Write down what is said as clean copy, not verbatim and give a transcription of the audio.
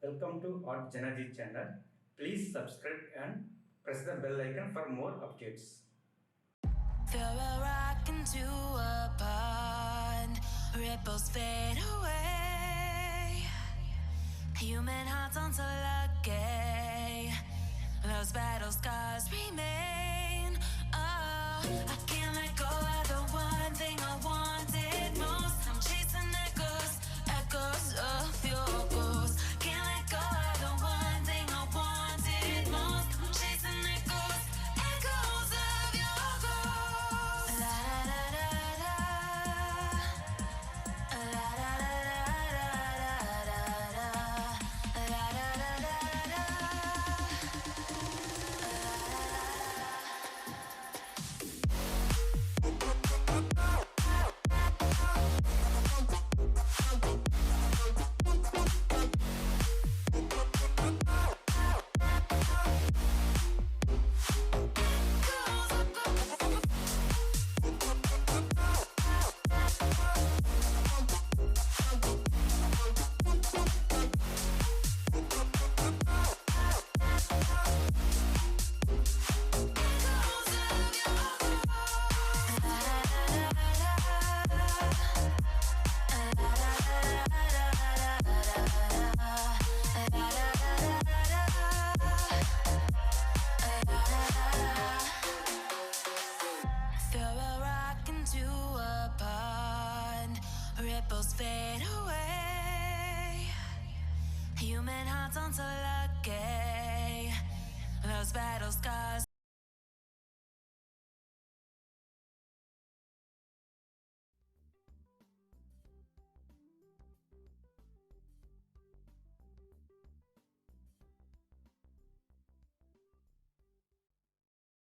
Welcome to JanaG channel. Please subscribe and press the bell icon for more updates. Throw a rock into a pond, ripples fade away. Human hearts aren't so lucky, those battle scars remain. Oh, I can't let go of the one thing I wanted most. I'm chasing echoes of your ghost. Can't let go of the one thing I wanted most. I'm chasing echoes of your ghost. La da da da da, la da da da da, la da da da da. Throw a rock into a pond, ripples fade away. Human hearts aren't so lucky, those battle scars